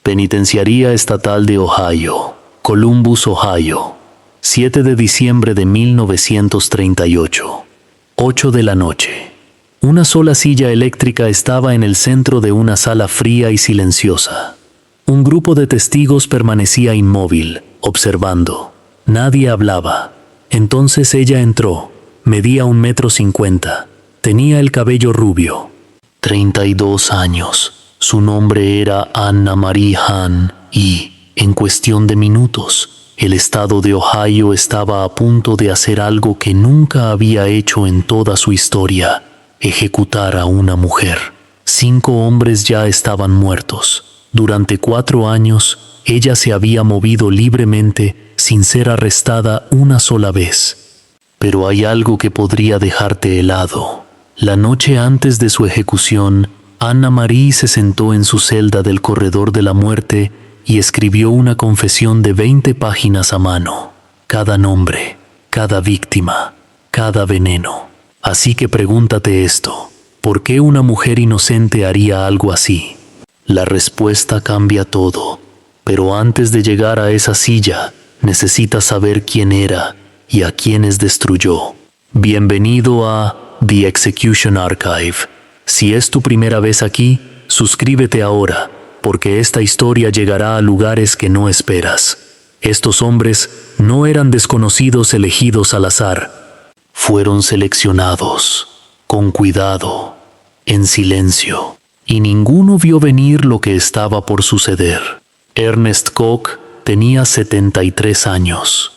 Penitenciaría Estatal de Ohio, Columbus, Ohio, 7 de diciembre de 1938, 8 de la noche. Una sola silla eléctrica estaba en el centro de una sala fría y silenciosa. Un grupo de testigos permanecía inmóvil, observando. Nadie hablaba. Entonces ella entró. Medía 1,50 m. Tenía el cabello rubio. 32 años. Su nombre era Anna Marie Hahn y, en cuestión de minutos, el estado de Ohio estaba a punto de hacer algo que nunca había hecho en toda su historia: ejecutar a una mujer. 5 hombres ya estaban muertos. Durante 4 años, ella se había movido libremente sin ser arrestada una sola vez. Pero hay algo que podría dejarte helado. La noche antes de su ejecución, Anna Marie se sentó en su celda del corredor de la muerte y escribió una confesión de 20 páginas a mano. Cada nombre, cada víctima, cada veneno. Así que pregúntate esto: ¿por qué una mujer inocente haría algo así? La respuesta cambia todo, pero antes de llegar a esa silla, necesitas saber quién era y a quiénes destruyó. Bienvenido a The Execution Archive. Si es tu primera vez aquí, suscríbete ahora, porque esta historia llegará a lugares que no esperas. Estos hombres no eran desconocidos elegidos al azar. Fueron seleccionados, con cuidado, en silencio, y ninguno vio venir lo que estaba por suceder. Ernest Koch tenía 73 años.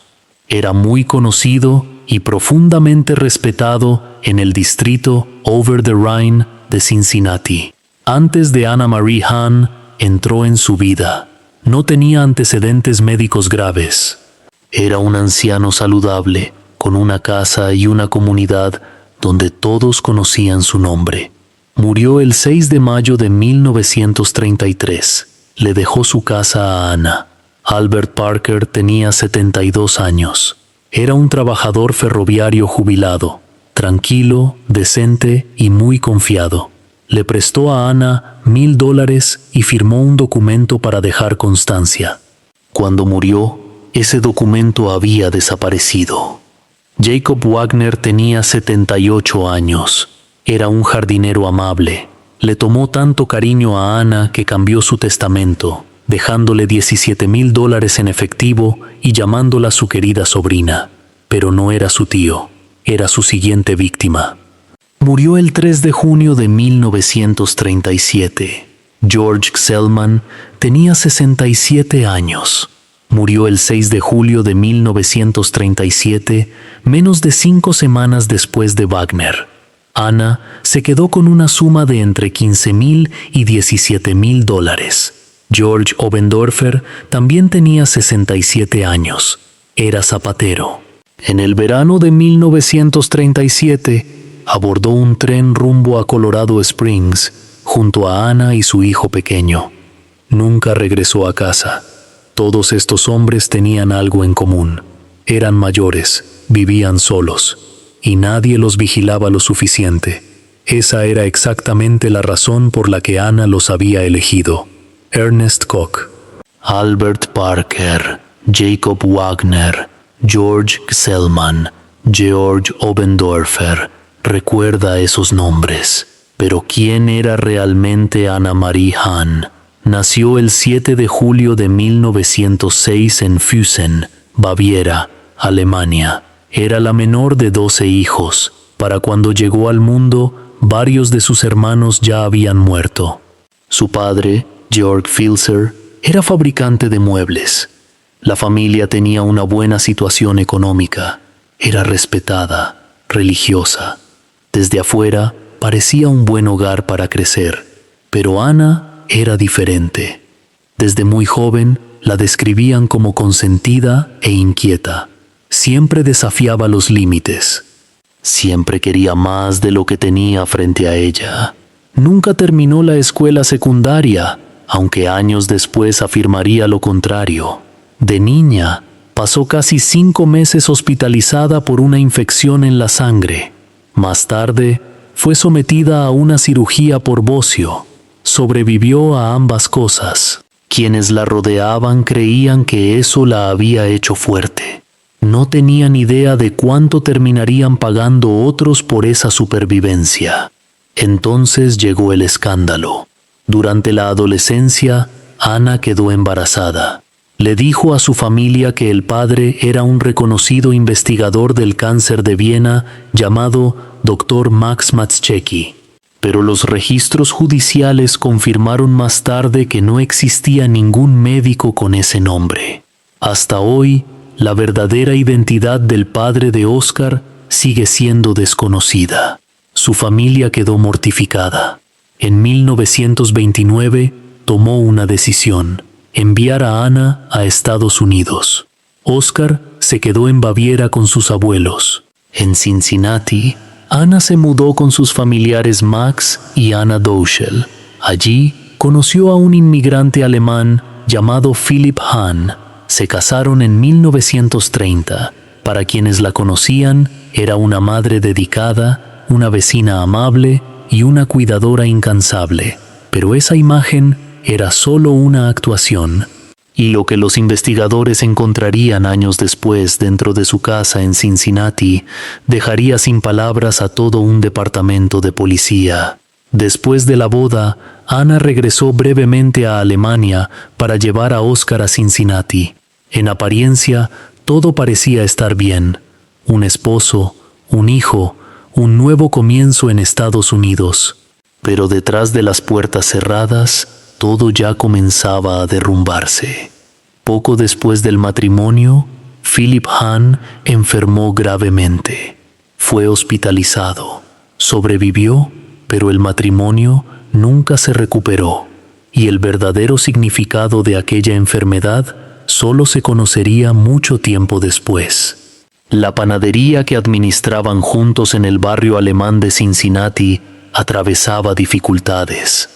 Era muy conocido y profundamente respetado en el distrito Over the Rhine de Cincinnati. Antes de Anna Marie Hahn entró en su vida, no tenía antecedentes médicos graves. Era un anciano saludable, con una casa y una comunidad donde todos conocían su nombre. Murió el 6 de mayo de 1933. Le dejó su casa a Anna. Albert Parker tenía 72 años. Era un trabajador ferroviario jubilado, tranquilo, decente y muy confiado. Le prestó a Anna $1,000 y firmó un documento para dejar constancia. Cuando murió, ese documento había desaparecido. Jacob Wagner tenía 78 años. Era un jardinero amable. Le tomó tanto cariño a Anna que cambió su testamento, dejándole $17,000 en efectivo y llamándola su querida sobrina. Pero no era su tío, era su siguiente víctima. Murió el 3 de junio de 1937. George Selman tenía 67 años. Murió el 6 de julio de 1937, menos de 5 semanas después de Wagner. Anna se quedó con una suma de entre $15,000 y $17,000. George Obendorfer también tenía 67 años. Era zapatero. En el verano de 1937, abordó un tren rumbo a Colorado Springs, junto a Anna y su hijo pequeño. Nunca regresó a casa. Todos estos hombres tenían algo en común. Eran mayores, vivían solos, y nadie los vigilaba lo suficiente. Esa era exactamente la razón por la que Anna los había elegido. Ernest Koch, Albert Parker, Jacob Wagner, George Selman, George Obendorfer. Recuerda esos nombres. Pero ¿quién era realmente Anna Marie Hahn? Nació el 7 de julio de 1906 en Füssen, Baviera, Alemania. Era la menor de 12 hijos. Para cuando llegó al mundo, varios de sus hermanos ya habían muerto. Su padre, Georg Filzer, era fabricante de muebles. La familia tenía una buena situación económica. Era respetada, religiosa. Desde afuera, parecía un buen hogar para crecer. Pero Anna era diferente. Desde muy joven, la describían como consentida e inquieta. Siempre desafiaba los límites. Siempre quería más de lo que tenía frente a ella. Nunca terminó la escuela secundaria, aunque años después afirmaría lo contrario. De niña, pasó casi 5 meses hospitalizada por una infección en la sangre. Más tarde, fue sometida a una cirugía por bocio. Sobrevivió a ambas cosas. Quienes la rodeaban creían que eso la había hecho fuerte. No tenían idea de cuánto terminarían pagando otros por esa supervivencia. Entonces llegó el escándalo. Durante la adolescencia, Ana quedó embarazada. Le dijo a su familia que el padre era un reconocido investigador del cáncer de Viena llamado Dr. Max Mazczecki. Pero los registros judiciales confirmaron más tarde que no existía ningún médico con ese nombre. Hasta hoy, la verdadera identidad del padre de Oscar sigue siendo desconocida. Su familia quedó mortificada. En 1929 tomó una decisión: enviar a Ana a Estados Unidos. Oscar se quedó en Baviera con sus abuelos. En Cincinnati, Ana se mudó con sus familiares Max y Anna Douchel. Allí conoció a un inmigrante alemán llamado Philipp Hahn. Se casaron en 1930. Para quienes la conocían, era una madre dedicada, una vecina amable y una cuidadora incansable. Pero esa imagen era solo una actuación. Y lo que los investigadores encontrarían años después dentro de su casa en Cincinnati dejaría sin palabras a todo un departamento de policía. Después de la boda, Ana regresó brevemente a Alemania para llevar a Oscar a Cincinnati. En apariencia, todo parecía estar bien. Un esposo, un hijo, un nuevo comienzo en Estados Unidos. Pero detrás de las puertas cerradas, todo ya comenzaba a derrumbarse. Poco después del matrimonio, Philipp Hahn enfermó gravemente. Fue hospitalizado. Sobrevivió, pero el matrimonio nunca se recuperó. Y el verdadero significado de aquella enfermedad solo se conocería mucho tiempo después. La panadería que administraban juntos en el barrio alemán de Cincinnati atravesaba dificultades.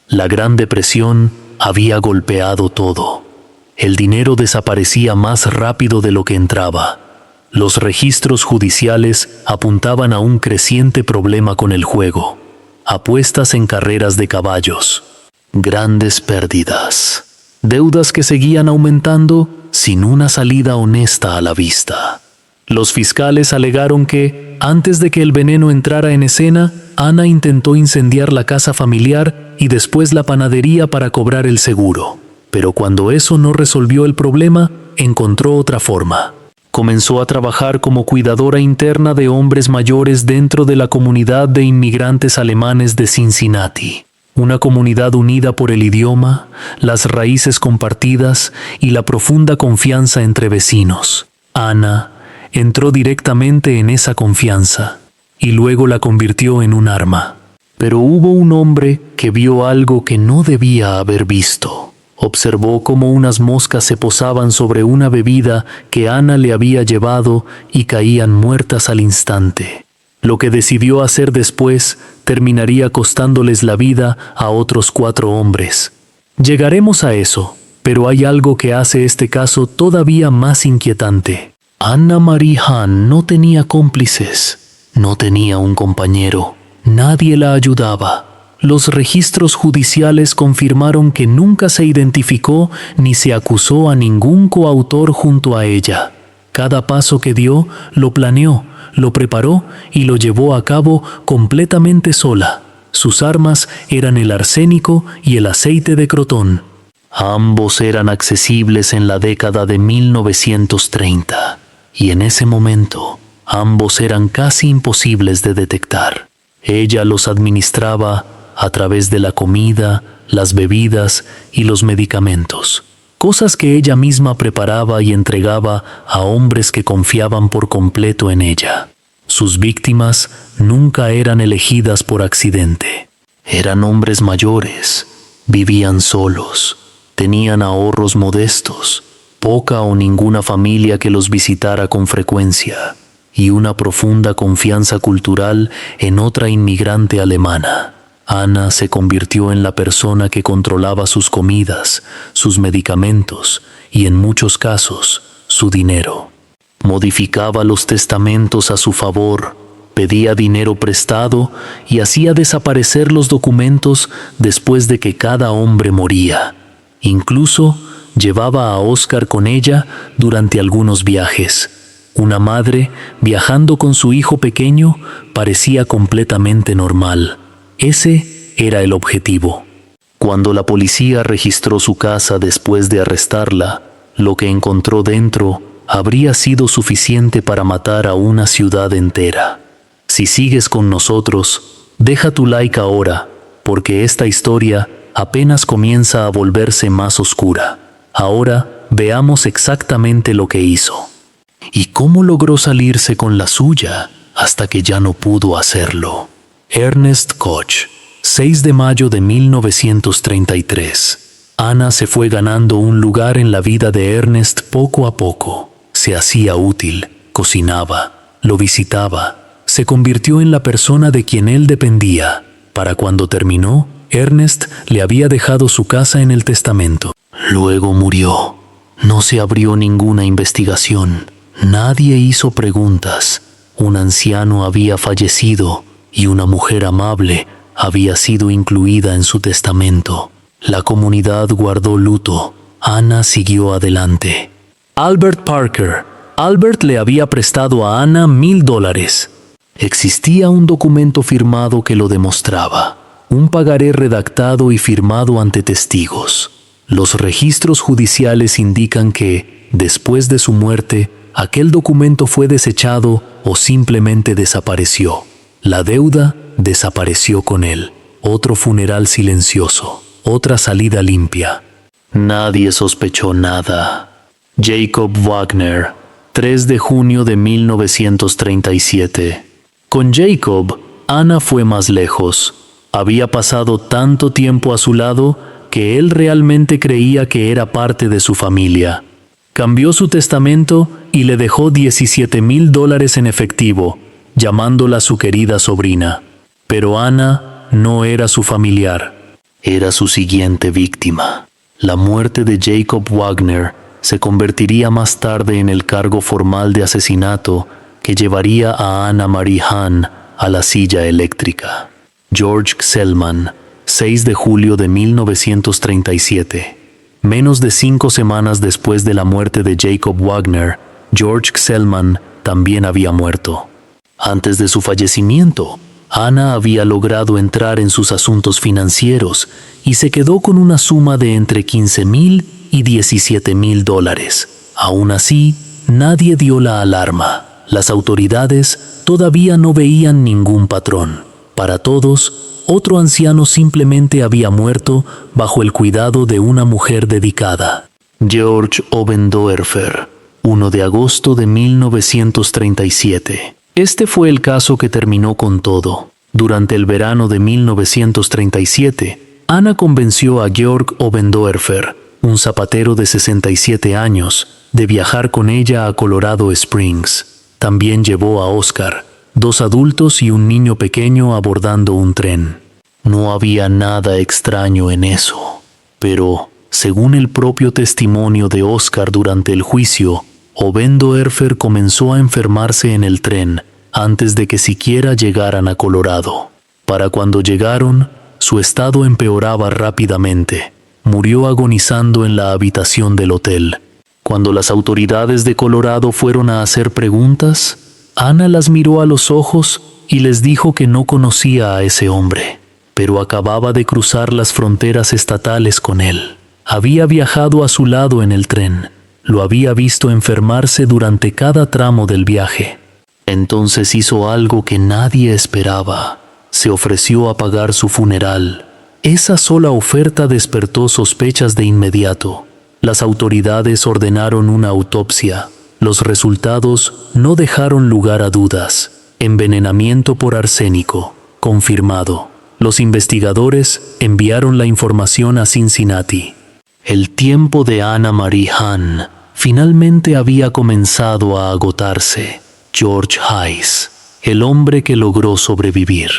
La Gran Depresión había golpeado todo. El dinero desaparecía más rápido de lo que entraba. Los registros judiciales apuntaban a un creciente problema con el juego. Apuestas en carreras de caballos. Grandes pérdidas. Deudas que seguían aumentando sin una salida honesta a la vista. Los fiscales alegaron que, antes de que el veneno entrara en escena, Ana intentó incendiar la casa familiar y después la panadería para cobrar el seguro. Pero cuando eso no resolvió el problema, encontró otra forma. Comenzó a trabajar como cuidadora interna de hombres mayores dentro de la comunidad de inmigrantes alemanes de Cincinnati. Una comunidad unida por el idioma, las raíces compartidas y la profunda confianza entre vecinos. Ana entró directamente en esa confianza y luego la convirtió en un arma. Pero hubo un hombre que vio algo que no debía haber visto. Observó cómo unas moscas se posaban sobre una bebida que Ana le había llevado y caían muertas al instante. Lo que decidió hacer después terminaría costándoles la vida a otros 4 hombres. Llegaremos a eso, pero hay algo que hace este caso todavía más inquietante. Anna Marie Hahn no tenía cómplices, no tenía un compañero, nadie la ayudaba. Los registros judiciales confirmaron que nunca se identificó ni se acusó a ningún coautor junto a ella. Cada paso que dio, lo planeó, lo preparó y lo llevó a cabo completamente sola. Sus armas eran el arsénico y el aceite de crotón. Ambos eran accesibles en la década de 1930, y en ese momento, ambos eran casi imposibles de detectar. Ella los administraba a través de la comida, las bebidas y los medicamentos, cosas que ella misma preparaba y entregaba a hombres que confiaban por completo en ella. Sus víctimas nunca eran elegidas por accidente. Eran hombres mayores, vivían solos, tenían ahorros modestos, poca o ninguna familia que los visitara con frecuencia, y una profunda confianza cultural en otra inmigrante alemana. Ana se convirtió en la persona que controlaba sus comidas, sus medicamentos y, en muchos casos, su dinero. Modificaba los testamentos a su favor, pedía dinero prestado y hacía desaparecer los documentos después de que cada hombre moría. Incluso llevaba a Oscar con ella durante algunos viajes. Una madre, viajando con su hijo pequeño, parecía completamente normal. Ese era el objetivo. Cuando la policía registró su casa después de arrestarla, lo que encontró dentro habría sido suficiente para matar a una ciudad entera. Si sigues con nosotros, deja tu like ahora, porque esta historia apenas comienza a volverse más oscura. Ahora veamos exactamente lo que hizo. ¿Y cómo logró salirse con la suya hasta que ya no pudo hacerlo? Ernest Koch, 6 de mayo de 1933. Ana se fue ganando un lugar en la vida de Ernest poco a poco. Se hacía útil, cocinaba, lo visitaba, se convirtió en la persona de quien él dependía. Para cuando terminó, Ernest le había dejado su casa en el testamento. Luego murió. No se abrió ninguna investigación. Nadie hizo preguntas. Un anciano había fallecido y una mujer amable había sido incluida en su testamento. La comunidad guardó luto. Ana siguió adelante. Albert Parker. Albert le había prestado a Ana $1000. Existía un documento firmado que lo demostraba. Un pagaré redactado y firmado ante testigos. Los registros judiciales indican que, después de su muerte, aquel documento fue desechado o simplemente desapareció. La deuda desapareció con él. Otro funeral silencioso. Otra salida limpia. Nadie sospechó nada. Jacob Wagner, 3 de junio de 1937. Con Jacob, Ana fue más lejos. Había pasado tanto tiempo a su lado que él realmente creía que era parte de su familia. Cambió su testamento y le dejó $17,000 en efectivo, llamándola su querida sobrina. Pero Ana no era su familiar. Era su siguiente víctima. La muerte de Jacob Wagner se convertiría más tarde en el cargo formal de asesinato que llevaría a Anna Marie Hahn a la silla eléctrica. George Selman, 6 de julio de 1937. Menos de 5 semanas después de la muerte de Jacob Wagner, George Selman también había muerto. Antes de su fallecimiento, Ana había logrado entrar en sus asuntos financieros y se quedó con una suma de entre $15,000 y $17,000. Aún así, nadie dio la alarma. Las autoridades todavía no veían ningún patrón. Para todos, otro anciano simplemente había muerto bajo el cuidado de una mujer dedicada. George Obendoerfer, 1 de agosto de 1937. Este fue el caso que terminó con todo. Durante el verano de 1937, Ana convenció a Georg Obendoerfer, un zapatero de 67 años, de viajar con ella a Colorado Springs. También llevó a Oscar, 2 adultos y un niño pequeño abordando un tren. No había nada extraño en eso, pero, según el propio testimonio de Oscar durante el juicio, Obendoerfer comenzó a enfermarse en el tren antes de que siquiera llegaran a Colorado. Para cuando llegaron, su estado empeoraba rápidamente. Murió agonizando en la habitación del hotel. Cuando las autoridades de Colorado fueron a hacer preguntas, Ana las miró a los ojos y les dijo que no conocía a ese hombre, pero acababa de cruzar las fronteras estatales con él. Había viajado a su lado en el tren. Lo había visto enfermarse durante cada tramo del viaje. Entonces hizo algo que nadie esperaba. Se ofreció a pagar su funeral. Esa sola oferta despertó sospechas de inmediato. Las autoridades ordenaron una autopsia. Los resultados no dejaron lugar a dudas. Envenenamiento por arsénico, confirmado. Los investigadores enviaron la información a Cincinnati. El tiempo de Anna Marie Hahn finalmente había comenzado a agotarse. George Hayes, el hombre que logró sobrevivir.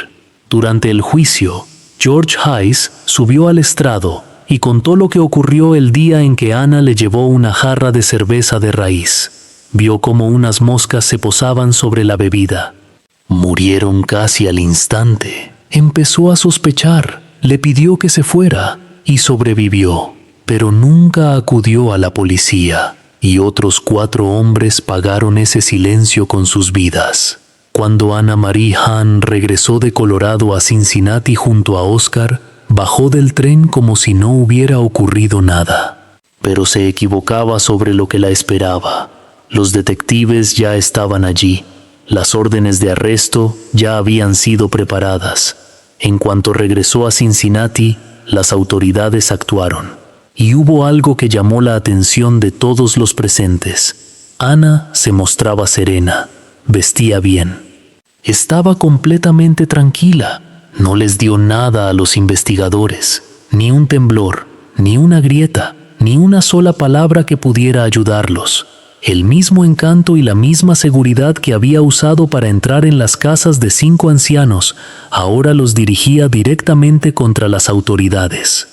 Durante el juicio, George Hayes subió al estrado y contó lo que ocurrió el día en que Ana le llevó una jarra de cerveza de raíz. Vio cómo unas moscas se posaban sobre la bebida. Murieron casi al instante. Empezó a sospechar, le pidió que se fuera y sobrevivió. pero nunca acudió a la policía, y otros 4 hombres pagaron ese silencio con sus vidas. Cuando Anna Marie Hahn regresó de Colorado a Cincinnati junto a Oscar, bajó del tren como si no hubiera ocurrido nada. Pero se equivocaba sobre lo que la esperaba. Los detectives ya estaban allí. Las órdenes de arresto ya habían sido preparadas. En cuanto regresó a Cincinnati, las autoridades actuaron. Y hubo algo que llamó la atención de todos los presentes. Anna se mostraba serena, vestía bien. Estaba completamente tranquila. No les dio nada a los investigadores, ni un temblor, ni una grieta, ni una sola palabra que pudiera ayudarlos. El mismo encanto y la misma seguridad que había usado para entrar en las casas de 5 ancianos, ahora los dirigía directamente contra las autoridades.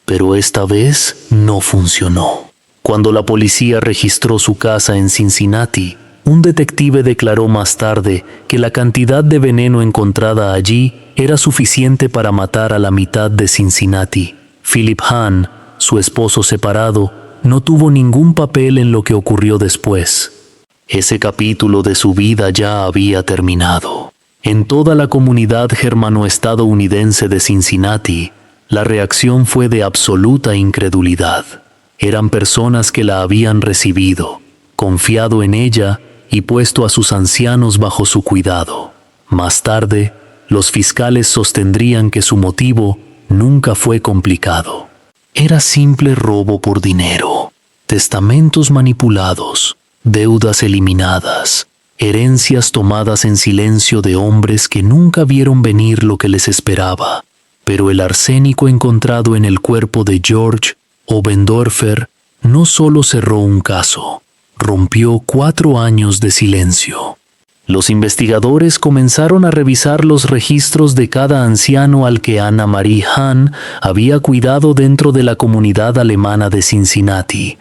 Pero esta vez no funcionó. Cuando la policía registró su casa en Cincinnati, un detective declaró más tarde que la cantidad de veneno encontrada allí era suficiente para matar a la mitad de Cincinnati. Philip Hahn, su esposo separado, no tuvo ningún papel en lo que ocurrió después. Ese capítulo de su vida ya había terminado. En toda la comunidad germano-estadounidense de Cincinnati, la reacción fue de absoluta incredulidad. Eran personas que la habían recibido, confiado en ella y puesto a sus ancianos bajo su cuidado. Más tarde, los fiscales sostendrían que su motivo nunca fue complicado. Era simple robo por dinero, testamentos manipulados, deudas eliminadas, herencias tomadas en silencio de hombres que nunca vieron venir lo que les esperaba. Pero el arsénico encontrado en el cuerpo de George Obendorfer no solo cerró un caso, rompió 4 años de silencio. Los investigadores comenzaron a revisar los registros de cada anciano al que Anna Marie Hahn había cuidado dentro de la comunidad alemana de Cincinnati.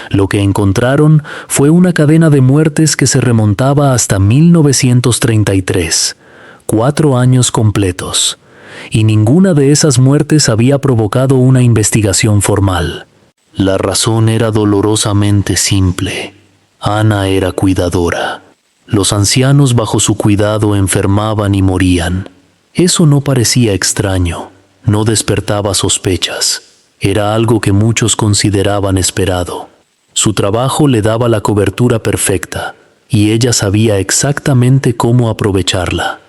Lo que encontraron fue una cadena de muertes que se remontaba hasta 1933, 4 años completos, y ninguna de esas muertes había provocado una investigación formal. La razón era dolorosamente simple. Anna era cuidadora. Los ancianos bajo su cuidado enfermaban y morían. Eso no parecía extraño, no despertaba sospechas. Era algo que muchos consideraban esperado. Su trabajo le daba la cobertura perfecta, y ella sabía exactamente cómo aprovecharla.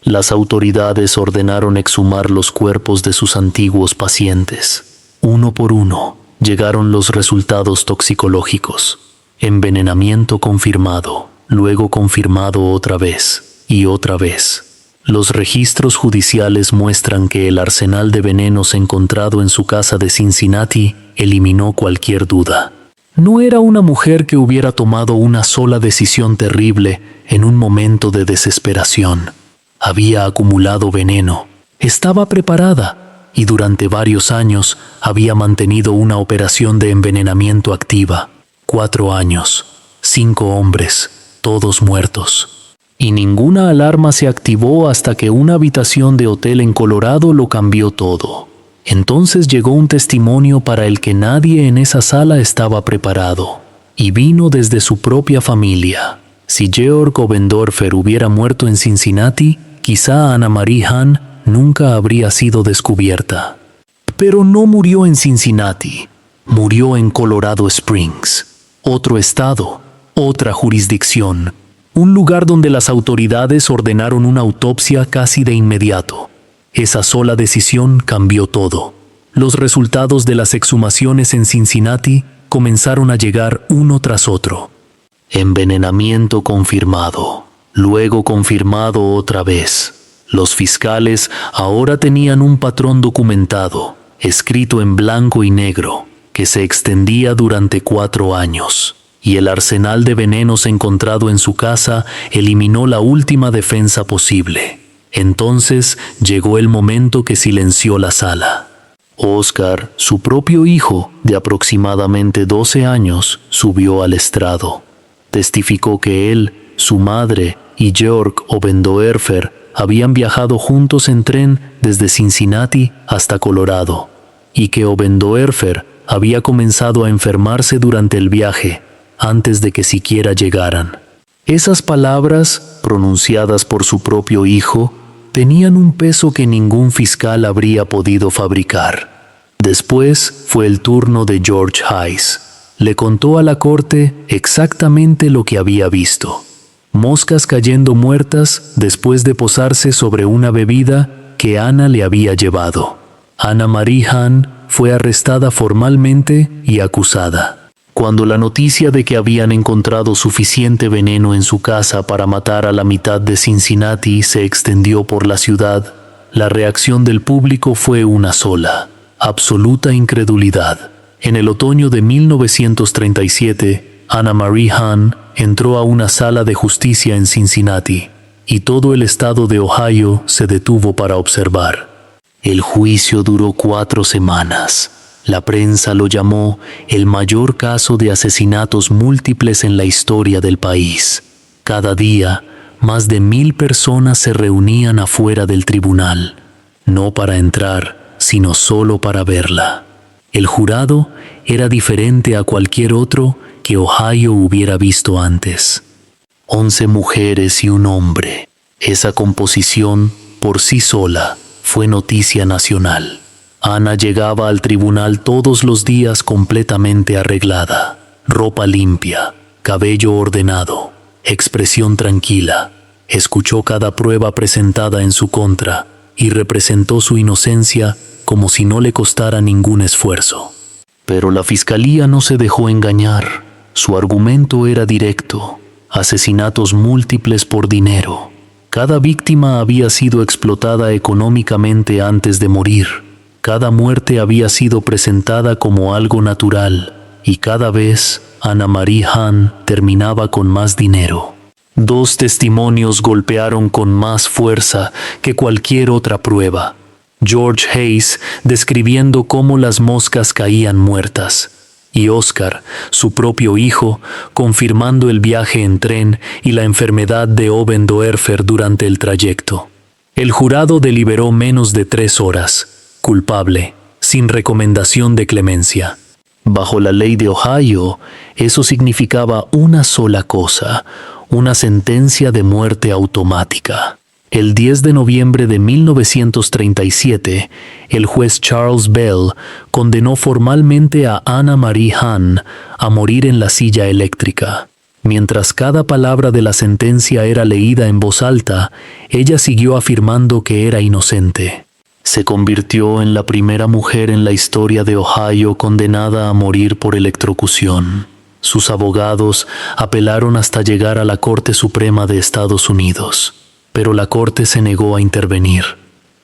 Las autoridades ordenaron exhumar los cuerpos de sus antiguos pacientes. Uno por uno, llegaron los resultados toxicológicos. Envenenamiento confirmado. Luego confirmado otra vez y otra vez. Los registros judiciales muestran que el arsenal de venenos encontrado en su casa de Cincinnati eliminó cualquier duda. No era una mujer que hubiera tomado una sola decisión terrible en un momento de desesperación. Había acumulado veneno, estaba preparada y durante varios años había mantenido una operación de envenenamiento activa. 4 años, 5 hombres, todos muertos. Y ninguna alarma se activó hasta que una habitación de hotel en Colorado lo cambió todo. Entonces llegó un testimonio para el que nadie en esa sala estaba preparado, y vino desde su propia familia. Si Georg Obendorfer hubiera muerto en Cincinnati, quizá Anna Marie Hahn nunca habría sido descubierta. Pero no murió en Cincinnati, murió en Colorado Springs, otro estado, otra jurisdicción, un lugar donde las autoridades ordenaron una autopsia casi de inmediato. Esa sola decisión cambió todo. Los resultados de las exhumaciones en Cincinnati comenzaron a llegar uno tras otro. Envenenamiento confirmado, luego confirmado otra vez. Los fiscales ahora tenían un patrón documentado, escrito en blanco y negro, que se extendía durante 4 años. Y el arsenal de venenos encontrado en su casa eliminó la última defensa posible. Entonces llegó el momento que silenció la sala. Oscar, su propio hijo, de aproximadamente 12 años, subió al estrado. Testificó que él, su madre y Georg Obendorfer habían viajado juntos en tren desde Cincinnati hasta Colorado, y que Obendorfer había comenzado a enfermarse durante el viaje, antes de que siquiera llegaran. Esas palabras, pronunciadas por su propio hijo, tenían un peso que ningún fiscal habría podido fabricar. Después fue el turno de George Hayes. Le contó a la corte exactamente lo que había visto. Moscas cayendo muertas después de posarse sobre una bebida que Anna le había llevado. Anna Marie Hahn fue arrestada formalmente y acusada. Cuando la noticia de que habían encontrado suficiente veneno en su casa para matar a la mitad de Cincinnati se extendió por la ciudad, la reacción del público fue una sola: absoluta incredulidad. En el otoño de 1937, Anna Marie Hahn entró a una sala de justicia en Cincinnati, y todo el estado de Ohio se detuvo para observar. El juicio duró 4 semanas. La prensa lo llamó el mayor caso de asesinatos múltiples en la historia del país. Cada día, más de 1000 personas se reunían afuera del tribunal, no para entrar, sino solo para verla. El jurado era diferente a cualquier otro que Ohio hubiera visto antes. 11 mujeres y un hombre. Esa composición, por sí sola, fue noticia nacional. Anna llegaba al tribunal todos los días completamente arreglada, ropa limpia, cabello ordenado, expresión tranquila. Escuchó cada prueba presentada en su contra y representó su inocencia como si no le costara ningún esfuerzo. Pero la fiscalía no se dejó engañar. Su argumento era directo: asesinatos múltiples por dinero. Cada víctima había sido explotada económicamente antes de morir. Cada muerte había sido presentada como algo natural, y cada vez Anna Marie Hahn terminaba con más dinero. 2 testimonios golpearon con más fuerza que cualquier otra prueba. George Hayes describiendo cómo las moscas caían muertas, y Oscar, su propio hijo, confirmando el viaje en tren y la enfermedad de Oberndorfer durante el trayecto. El jurado deliberó menos de 3 horas. Culpable, sin recomendación de clemencia. Bajo la ley de Ohio, eso significaba una sola cosa: una sentencia de muerte automática. El 10 de noviembre de 1937, el juez Charles Bell condenó formalmente a Anna Marie Hahn a morir en la silla eléctrica. Mientras cada palabra de la sentencia era leída en voz alta, ella siguió afirmando que era inocente. Se convirtió en la primera mujer en la historia de Ohio condenada a morir por electrocución. Sus abogados apelaron hasta llegar a la Corte Suprema de Estados Unidos, pero la Corte se negó a intervenir.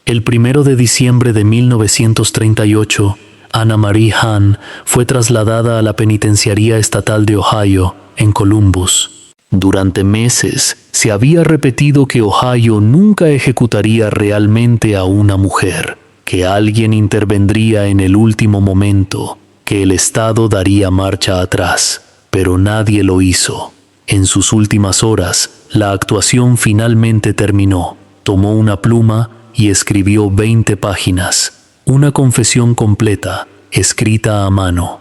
El 1 de diciembre de 1938, Anna Marie Hahn fue trasladada a la Penitenciaría Estatal de Ohio, en Columbus. Durante meses se había repetido que Ohio nunca ejecutaría realmente a una mujer, que alguien intervendría en el último momento, que el Estado daría marcha atrás, pero nadie lo hizo. En sus últimas horas, la actuación finalmente terminó. Tomó una pluma y escribió 20 páginas, una confesión completa, escrita a mano.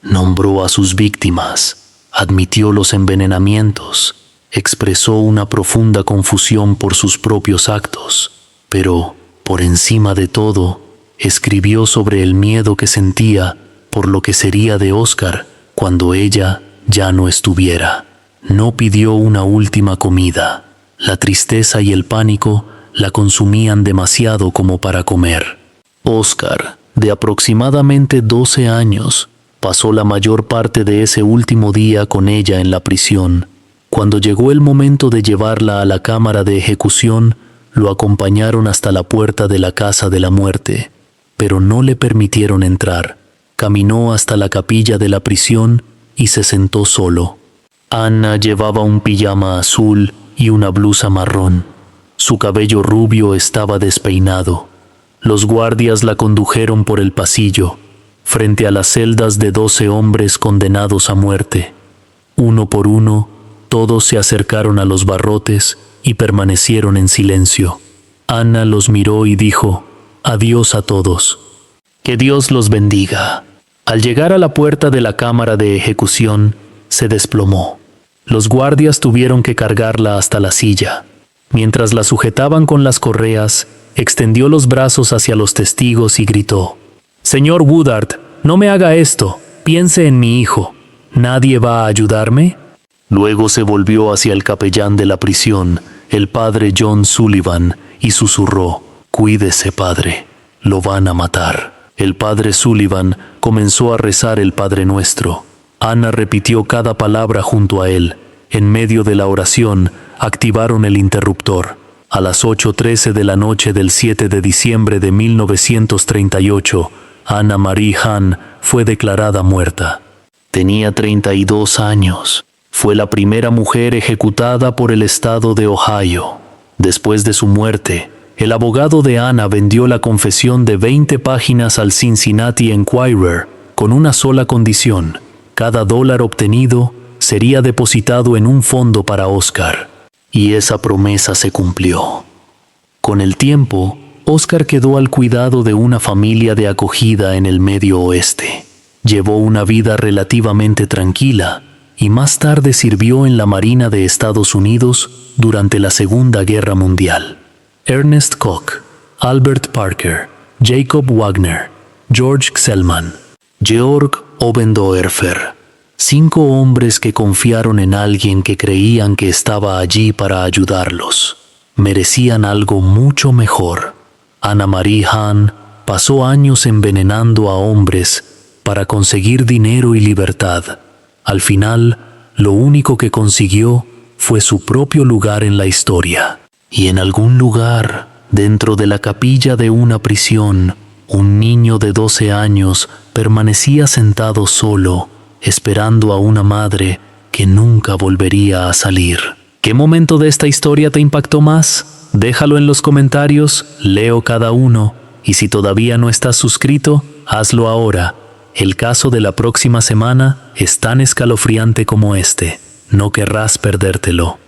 Nombró a sus víctimas, admitió los envenenamientos, expresó una profunda confusión por sus propios actos, pero, por encima de todo, escribió sobre el miedo que sentía por lo que sería de Oscar cuando ella ya no estuviera. No pidió una última comida. La tristeza y el pánico la consumían demasiado como para comer. Oscar, de aproximadamente 12 años, pasó la mayor parte de ese último día con ella en la prisión. Cuando llegó el momento de llevarla a la cámara de ejecución, lo acompañaron hasta la puerta de la casa de la muerte, pero no le permitieron entrar. Caminó hasta la capilla de la prisión y se sentó solo. Anna llevaba un pijama azul y una blusa marrón. Su cabello rubio estaba despeinado. Los guardias la condujeron por el pasillo, frente a las celdas de 12 hombres condenados a muerte. Uno por uno, todos se acercaron a los barrotes y permanecieron en silencio. Anna los miró y dijo: «Adiós a todos. Que Dios los bendiga». Al llegar a la puerta de la cámara de ejecución, se desplomó. Los guardias tuvieron que cargarla hasta la silla. Mientras la sujetaban con las correas, extendió los brazos hacia los testigos y gritó: «Señor Woodard, no me haga esto. Piense en mi hijo. ¿Nadie va a ayudarme?». Luego se volvió hacia el capellán de la prisión, el padre John Sullivan, y susurró: «Cuídese, padre. Lo van a matar». El padre Sullivan comenzó a rezar el Padre Nuestro. Ana repitió cada palabra junto a él. En medio de la oración, activaron el interruptor. A las 8:13 de la noche del 7 de diciembre de 1938, Anna Marie Hahn fue declarada muerta. Tenía 32 años. Fue la primera mujer ejecutada por el estado de Ohio. Después de su muerte, el abogado de Anna vendió la confesión de 20 páginas al Cincinnati Enquirer con una sola condición: cada dólar obtenido sería depositado en un fondo para Oscar. Y esa promesa se cumplió. Con el tiempo, Oscar quedó al cuidado de una familia de acogida en el Medio Oeste. Llevó una vida relativamente tranquila y más tarde sirvió en la Marina de Estados Unidos durante la Segunda Guerra Mundial. Ernest Koch, Albert Parker, Jacob Wagner, George Xellman, Georg Obendoerfer. 5 hombres que confiaron en alguien que creían que estaba allí para ayudarlos. Merecían algo mucho mejor. Anna Marie Hahn pasó años envenenando a hombres para conseguir dinero y libertad. Al final, lo único que consiguió fue su propio lugar en la historia. Y en algún lugar, dentro de la capilla de una prisión, un niño de 12 años permanecía sentado solo, esperando a una madre que nunca volvería a salir. ¿Qué momento de esta historia te impactó más? Déjalo en los comentarios, leo cada uno, y si todavía no estás suscrito, hazlo ahora. El caso de la próxima semana es tan escalofriante como este. No querrás perdértelo.